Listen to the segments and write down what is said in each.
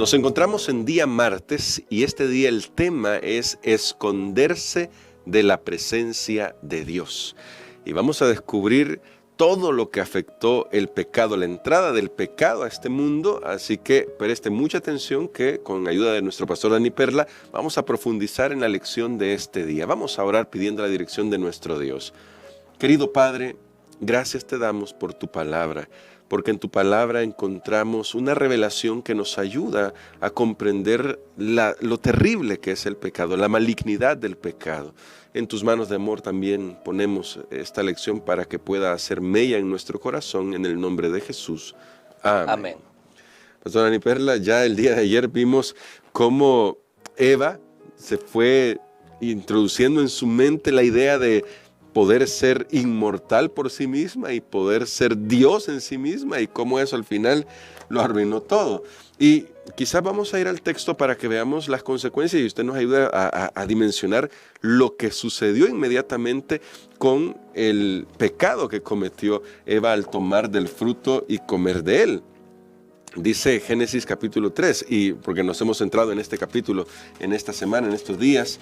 Nos encontramos en día martes y este día el tema es esconderse de la presencia de Dios. Y vamos a descubrir todo lo que afectó el pecado, la entrada del pecado a este mundo. Así que preste mucha atención que con ayuda de nuestro pastor Dani Perla vamos a profundizar en la lección de este día. Vamos a orar pidiendo la dirección de nuestro Dios. Querido Padre, gracias te damos por tu palabra, porque en tu palabra encontramos una revelación que nos ayuda a comprender lo terrible que es el pecado, la malignidad del pecado. En tus manos de amor también ponemos esta lección para que pueda hacer mella en nuestro corazón, en el nombre de Jesús. Amén. Amén. Pastor Dani Perla, ya el día de ayer vimos cómo Eva se fue introduciendo en su mente la idea de poder ser inmortal por sí misma y poder ser Dios en sí misma, y cómo eso al final lo arruinó todo. Y quizás vamos a ir al texto para que veamos las consecuencias y usted nos ayude a dimensionar lo que sucedió inmediatamente con el pecado que cometió Eva al tomar del fruto y comer de él. Dice Génesis capítulo 3, y porque nos hemos centrado en este capítulo en esta semana, en estos días,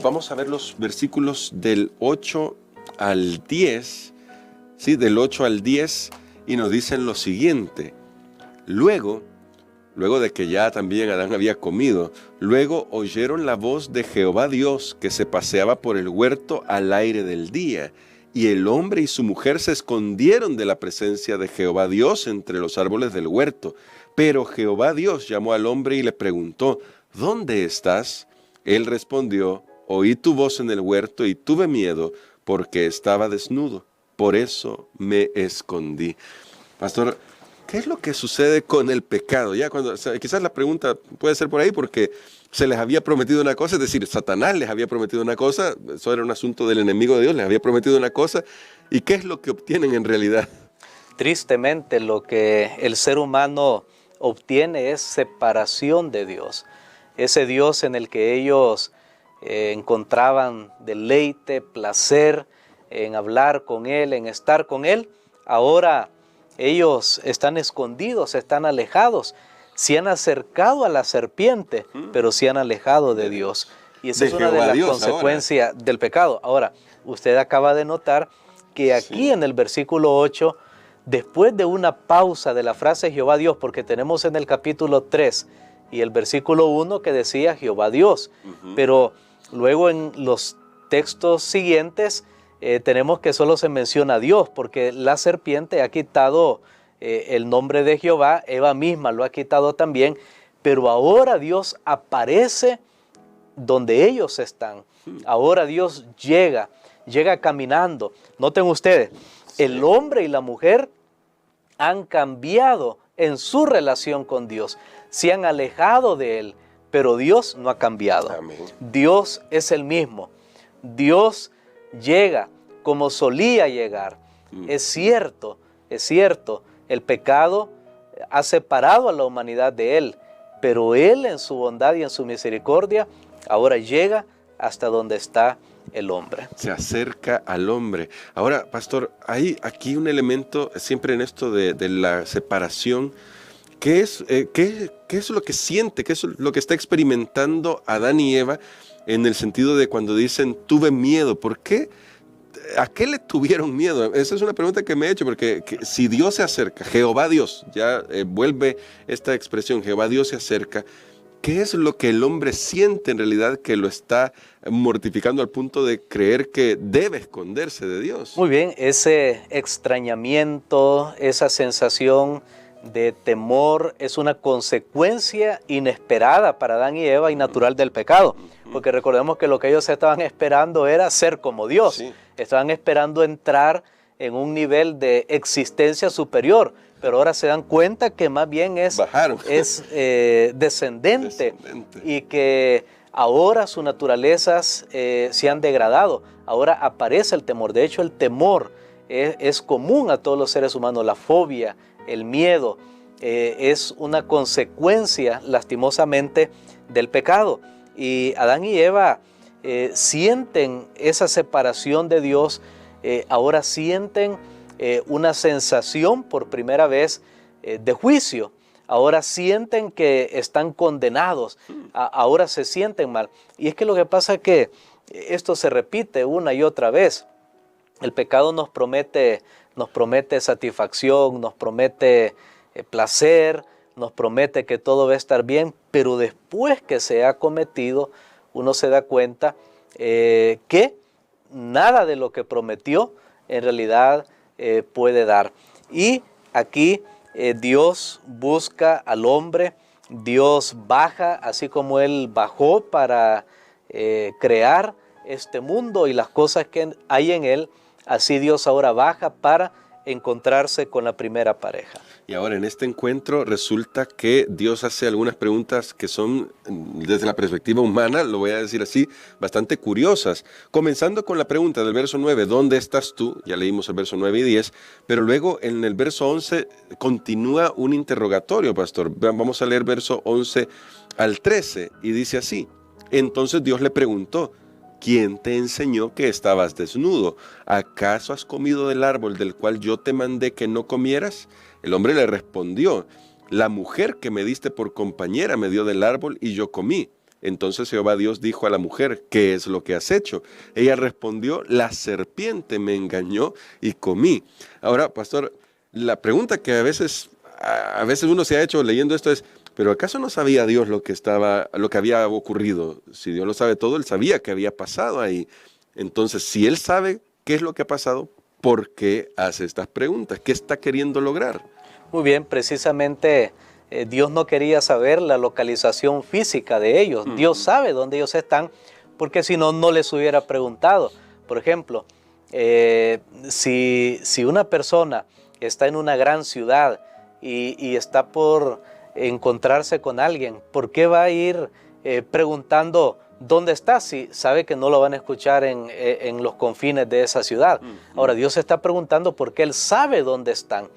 vamos a ver los versículos del 8 al 10, ¿sí? Del 8 al 10, y nos dicen lo siguiente: Luego de que ya también Adán había comido, luego oyeron la voz de Jehová Dios que se paseaba por el huerto al aire del día. Y el hombre y su mujer se escondieron de la presencia de Jehová Dios entre los árboles del huerto. Pero Jehová Dios llamó al hombre y le preguntó: ¿Dónde estás? Él respondió: Oí tu voz en el huerto y tuve miedo porque estaba desnudo. Por eso me escondí. Pastor, ¿qué es lo que sucede con el pecado? Ya cuando, quizás la pregunta puede ser por ahí porque se les había prometido una cosa, es decir, Satanás les había prometido una cosa, eso era un asunto del enemigo de Dios, les había prometido una cosa, ¿y qué es lo que obtienen en realidad? Tristemente, lo que el ser humano obtiene es separación de Dios. Ese Dios en el que ellos encontraban deleite, placer en hablar con Él, en estar con Él, ahora ellos están escondidos, están alejados. Se han acercado a la serpiente, pero se han alejado de Dios. Y esa es una de las consecuencias del pecado. Ahora, usted acaba de notar que aquí en el versículo 8, después de una pausa de la frase Jehová Dios, porque tenemos en el capítulo 3 y el versículo 1 que decía Jehová Dios, pero luego en los textos siguientes tenemos que solo se menciona a Dios, porque la serpiente ha quitado el nombre de Jehová, Eva misma lo ha quitado también, pero ahora Dios aparece donde ellos están. Ahora Dios llega caminando. Noten ustedes, el hombre y la mujer han cambiado en su relación con Dios, se han alejado de Él, pero Dios no ha cambiado. Amén. Dios es el mismo. Dios llega como solía llegar. Es cierto, el pecado ha separado a la humanidad de Él, pero Él en su bondad y en su misericordia ahora llega hasta donde está el hombre. Se acerca al hombre. Ahora, pastor, hay aquí un elemento siempre en esto de la separación. ¿Qué es lo que siente? ¿Qué es lo que está experimentando Adán y Eva en el sentido de cuando dicen tuve miedo? ¿Por qué? ¿A qué le tuvieron miedo? Esa es una pregunta que me he hecho, porque si Dios se acerca, Jehová Dios, ya vuelve esta expresión, Jehová Dios se acerca, ¿qué es lo que el hombre siente en realidad que lo está mortificando al punto de creer que debe esconderse de Dios? Muy bien, ese extrañamiento, esa sensación de temor es una consecuencia inesperada para Adán y Eva y natural del pecado, porque recordemos que lo que ellos estaban esperando era ser como Dios. Sí. Estaban esperando entrar en un nivel de existencia superior, pero ahora se dan cuenta que más bien es descendente y que ahora sus naturalezas se han degradado. Ahora aparece el temor. De hecho, el temor es común a todos los seres humanos. La fobia, el miedo, es una consecuencia, lastimosamente, del pecado. Y Adán y Eva sienten esa separación de Dios, ahora sienten una sensación por primera vez de juicio. ahora sienten que están condenados, ahora se sienten mal. Y es que lo que pasa es que esto se repite una y otra vez. El pecado nos promete satisfacción, nos promete placer, nos promete que todo va a estar bien, pero después que se ha cometido, uno se da cuenta que nada de lo que prometió en realidad puede dar. Y aquí Dios busca al hombre, Dios baja, así como Él bajó para crear este mundo y las cosas que hay en él, así Dios ahora baja para encontrarse con la primera pareja. Y ahora en este encuentro resulta que Dios hace algunas preguntas que son, desde la perspectiva humana, lo voy a decir así, bastante curiosas. Comenzando con la pregunta del verso 9, ¿dónde estás tú? Ya leímos el verso 9 y 10, pero luego en el verso 11 continúa un interrogatorio, pastor. Vamos a leer verso 11 al 13 y dice así: entonces Dios le preguntó, ¿quién te enseñó que estabas desnudo? ¿Acaso has comido del árbol del cual yo te mandé que no comieras? El hombre le respondió, la mujer que me diste por compañera me dio del árbol y yo comí. Entonces Jehová Dios dijo a la mujer, ¿qué es lo que has hecho? Ella respondió, la serpiente me engañó y comí. Ahora, pastor, la pregunta que a veces uno se ha hecho leyendo esto es, ¿pero acaso no sabía Dios lo que había ocurrido? Si Dios lo sabe todo, Él sabía que había pasado ahí. Entonces, si Él sabe qué es lo que ha pasado, ¿por qué hace estas preguntas? ¿Qué está queriendo lograr? Muy bien, precisamente Dios no quería saber la localización física de ellos. Dios sabe dónde ellos están, porque si no, no les hubiera preguntado. Por ejemplo, si una persona está en una gran ciudad y está por encontrarse con alguien, ¿por qué va a ir preguntando dónde está si sabe que no lo van a escuchar en los confines de esa ciudad? Ahora, Dios está preguntando porque Él sabe dónde están.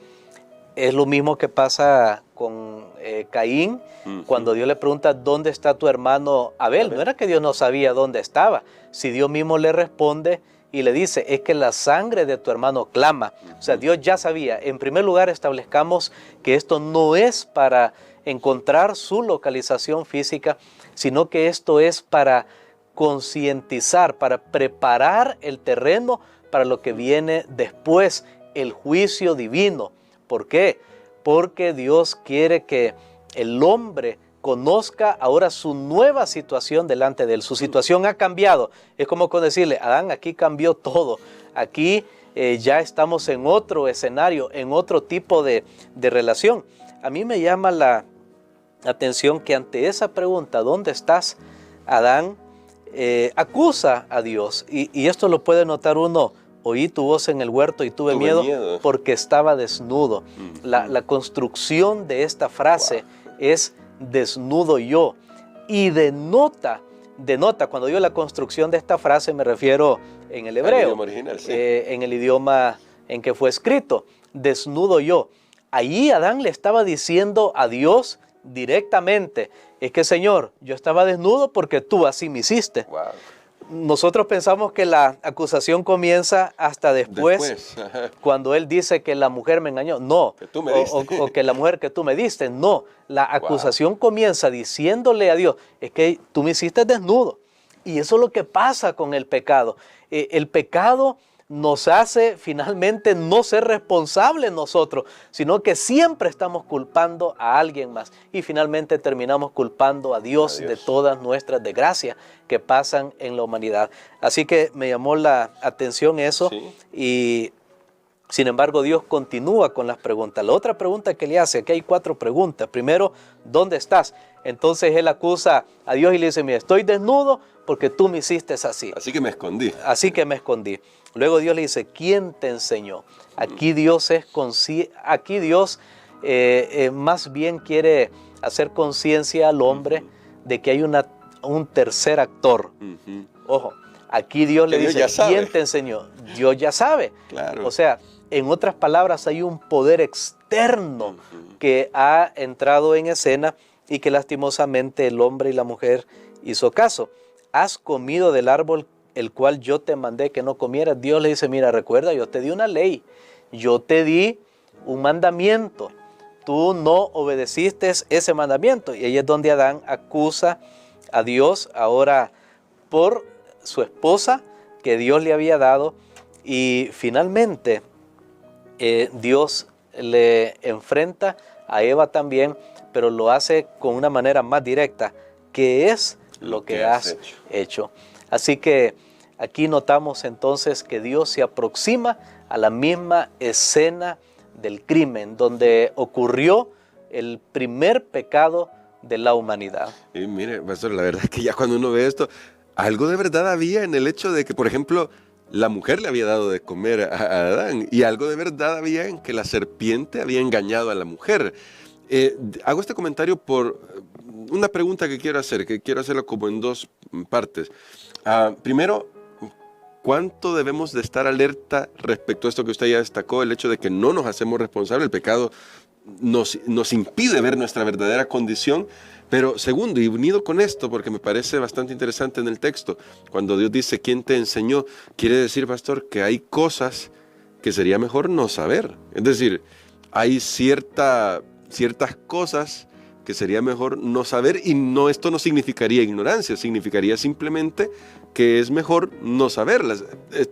Es lo mismo que pasa con Caín, cuando Dios le pregunta, ¿dónde está tu hermano Abel? No era que Dios no sabía dónde estaba. Si Dios mismo le responde y le dice, es que la sangre de tu hermano clama. O sea, Dios ya sabía. En primer lugar, establezcamos que esto no es para encontrar su localización física, sino que esto es para concientizar, para preparar el terreno para lo que viene después, el juicio divino. ¿Por qué? Porque Dios quiere que el hombre conozca ahora su nueva situación delante de él. Su situación ha cambiado. Es como con decirle, Adán, aquí cambió todo. Aquí ya estamos en otro escenario, en otro tipo de relación. A mí me llama la atención que ante esa pregunta, ¿dónde estás? Adán acusa a Dios. Y esto lo puede notar uno. Oí tu voz en el huerto y tuve miedo porque estaba desnudo. La construcción de esta frase es desnudo yo. Y denota, cuando digo la construcción de esta frase me refiero en el hebreo, idioma original, sí. En el idioma en que fue escrito, desnudo yo. Allí Adán le estaba diciendo a Dios directamente, es que Señor, yo estaba desnudo porque tú así me hiciste. Wow. Nosotros pensamos que la acusación comienza hasta después. Cuando él dice que la mujer me engañó. No. Que tú me diste. O que la mujer que tú me diste. No. La acusación comienza diciéndole a Dios, es que tú me hiciste desnudo. Y eso es lo que pasa con el pecado. El pecado nos hace finalmente no ser responsables nosotros, sino que siempre estamos culpando a alguien más y finalmente terminamos culpando a Dios de todas nuestras desgracias que pasan en la humanidad. Así que me llamó la atención eso. Sí. Y sin embargo Dios continúa con las preguntas. La otra pregunta que le hace, aquí hay 4 preguntas. Primero, ¿dónde estás? Entonces él acusa a Dios y le dice, mira, estoy desnudo porque tú me hiciste así. Así que me escondí. Así que me escondí. Luego Dios le dice, ¿quién te enseñó? Aquí Dios más bien quiere hacer conciencia al hombre de que hay un tercer actor. Ojo, aquí Dios le dice, ¿quién te enseñó? Dios ya sabe. Claro. O sea, en otras palabras, hay un poder externo que ha entrado en escena y que lastimosamente el hombre y la mujer hizo caso. ¿Has comido del árbol el cual yo te mandé que no comieras? Dios le dice, mira, recuerda, yo te di una ley, yo te di un mandamiento. tú no obedeciste ese mandamiento. Y ahí es donde Adán acusa a Dios ahora por su esposa que Dios le había dado, y finalmente Dios le enfrenta a Eva también, pero lo hace con una manera más directa: ¿qué es lo que has hecho? Así que aquí notamos entonces que Dios se aproxima a la misma escena del crimen, donde ocurrió el primer pecado de la humanidad. Y mire, pastor, la verdad es que ya cuando uno ve esto, algo de verdad había en el hecho de que, por ejemplo, la mujer le había dado de comer a Adán, y algo de verdad había en que la serpiente había engañado a la mujer. Hago este comentario por una pregunta que quiero hacer, que quiero hacerlo como en dos partes. Primero, ¿cuánto debemos de estar alerta respecto a esto que usted ya destacó, el hecho de que no nos hacemos responsables? El pecado nos impide ver nuestra verdadera condición. Pero segundo, y unido con esto, porque me parece bastante interesante en el texto, cuando Dios dice, ¿quién te enseñó? Quiere decir, pastor, que hay cosas que sería mejor no saber. Es decir, hay ciertas cosas que sería mejor no saber, y esto no significaría ignorancia, significaría simplemente que es mejor no saberlas.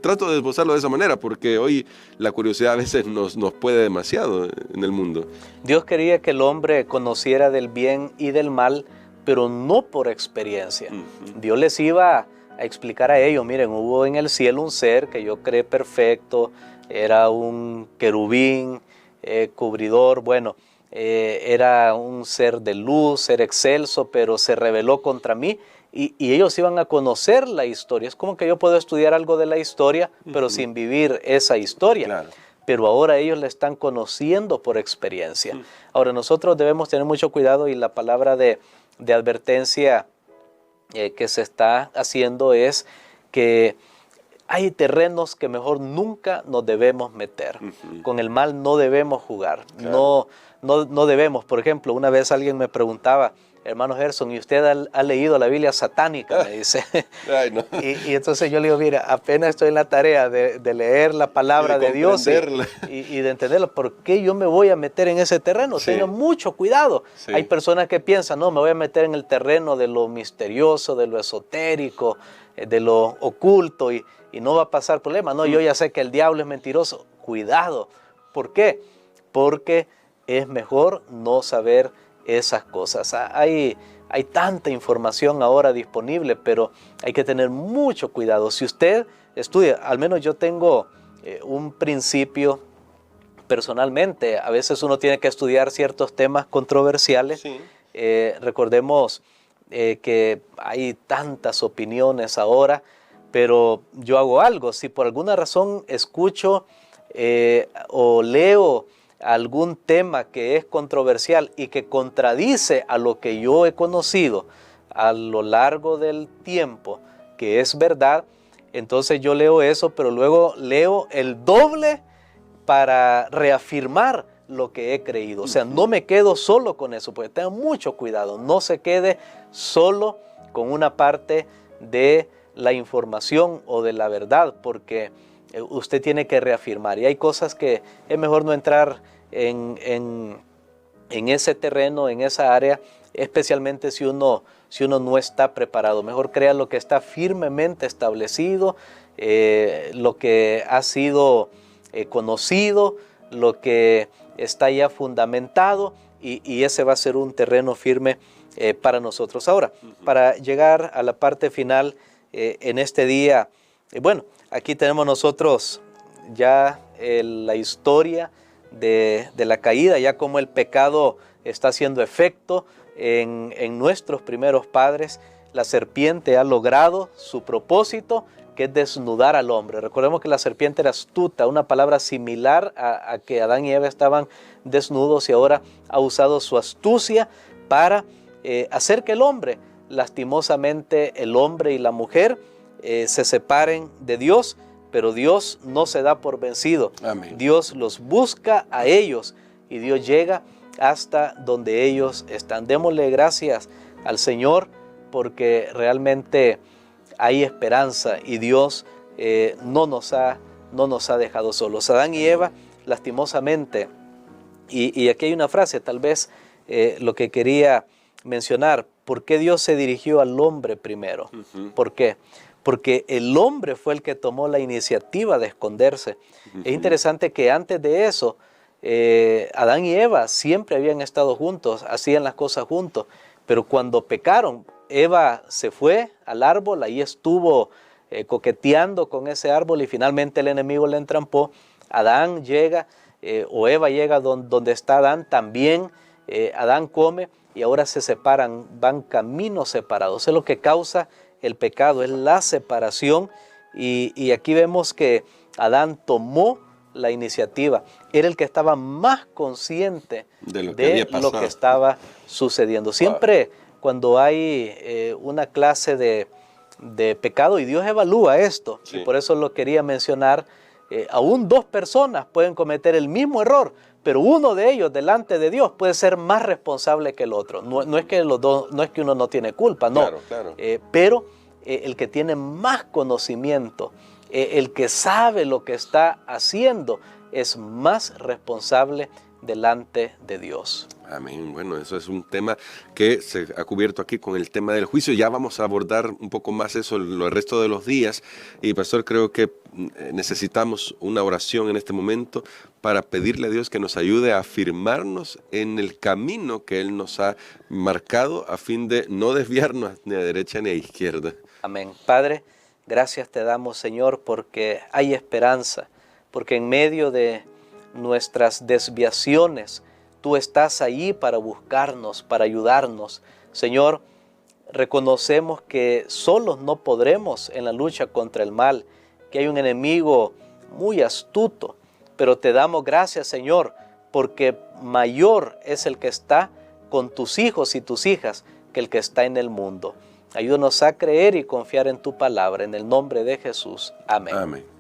Trato de esbozarlo de esa manera, porque hoy la curiosidad a veces nos puede demasiado en el mundo. Dios quería que el hombre conociera del bien y del mal, pero no por experiencia. Dios les iba a explicar a ellos: miren, hubo en el cielo un ser que yo creé perfecto, era un querubín, cubridor, bueno, era un ser de luz, ser excelso, pero se rebeló contra mí, y ellos iban a conocer la historia. Es como que yo puedo estudiar algo de la historia, pero sin vivir esa historia. Claro. Pero ahora ellos la están conociendo por experiencia. Ahora nosotros debemos tener mucho cuidado, y la palabra de advertencia que se está haciendo es que hay terrenos que mejor nunca nos debemos meter. Con el mal no debemos jugar. Claro. No debemos. Por ejemplo, una vez alguien me preguntaba: hermano Gerson, ¿y usted ha leído la Biblia satánica? Me dice. Ay, no. y entonces yo le digo: mira, apenas estoy en la tarea de leer la palabra de Dios y de entenderla. ¿Por qué yo me voy a meter en ese terreno? Sí. Tengan mucho cuidado. Sí. Hay personas que piensan: no, me voy a meter en el terreno de lo misterioso, de lo esotérico, de lo oculto, y no va a pasar problema. No, yo ya sé que el diablo es mentiroso. Cuidado. ¿Por qué? Porque es mejor no saber esas cosas. Hay tanta información ahora disponible, pero hay que tener mucho cuidado. Si usted estudia, al menos yo tengo un principio personalmente. A veces uno tiene que estudiar ciertos temas controversiales. Sí. Recordemos que hay tantas opiniones ahora, pero yo hago algo. Si por alguna razón escucho o leo algún tema que es controversial y que contradice a lo que yo he conocido a lo largo del tiempo, que es verdad, entonces yo leo eso, pero luego leo el doble para reafirmar lo que he creído. O sea, no me quedo solo con eso, porque tengan mucho cuidado. No se quede solo con una parte de la información o de la verdad, porque usted tiene que reafirmar. Y hay cosas que es mejor no entrar en ese terreno, en esa área, especialmente si uno no está preparado. Mejor crea lo que está firmemente establecido, lo que ha sido conocido, lo que está ya fundamentado, y ese va a ser un terreno firme para nosotros. Ahora, para llegar a la parte final en este día, bueno, aquí tenemos nosotros ya la historia de la caída, ya como el pecado está haciendo efecto en nuestros primeros padres. La serpiente ha logrado su propósito, que es desnudar al hombre. Recordemos que la serpiente era astuta, una palabra similar a que Adán y Eva estaban desnudos, y ahora ha usado su astucia para hacer que el hombre, lastimosamente el hombre y la mujer, se separen de Dios, pero Dios no se da por vencido. Amén. Dios los busca a ellos, y Dios llega hasta donde ellos están. Démosle gracias al Señor, porque realmente hay esperanza, y Dios no nos ha dejado solos. Adán y Eva, lastimosamente, Y aquí hay una frase, tal vez lo que quería mencionar. ¿Por qué Dios se dirigió al hombre primero? ¿Por qué? Porque el hombre fue el que tomó la iniciativa de esconderse. Es interesante que antes de eso, Adán y Eva siempre habían estado juntos, hacían las cosas juntos, pero cuando pecaron, Eva se fue al árbol, ahí estuvo coqueteando con ese árbol y finalmente el enemigo le entrampó. Adán llega, o Eva llega donde está Adán, también Adán come y ahora se separan, van caminos separados. Es lo que causa el pecado, es la separación, y aquí vemos que Adán tomó la iniciativa, era el que estaba más consciente de lo que estaba sucediendo. Siempre cuando hay una clase de pecado, y Dios evalúa esto, y por eso lo quería mencionar, aún dos personas pueden cometer el mismo error, pero uno de ellos delante de Dios puede ser más responsable que el otro. No es que los dos, no es que uno no tiene culpa, no. Claro. Pero el que tiene más conocimiento, el que sabe lo que está haciendo, es más responsable delante de Dios. Amén. Bueno, eso es un tema que se ha cubierto aquí con el tema del juicio. Ya vamos a abordar un poco más eso el resto de los días. Y pastor, creo que necesitamos una oración en este momento para pedirle a Dios que nos ayude a afirmarnos en el camino que Él nos ha marcado a fin de no desviarnos ni a derecha ni a izquierda. Amén. Padre, gracias te damos, Señor, porque hay esperanza, porque en medio de nuestras desviaciones, tú estás ahí para buscarnos, para ayudarnos. Señor, reconocemos que solos no podremos en la lucha contra el mal, que hay un enemigo muy astuto, pero te damos gracias, Señor, porque mayor es el que está con tus hijos y tus hijas que el que está en el mundo. Ayúdanos a creer y confiar en tu palabra, en el nombre de Jesús. Amén. Amén.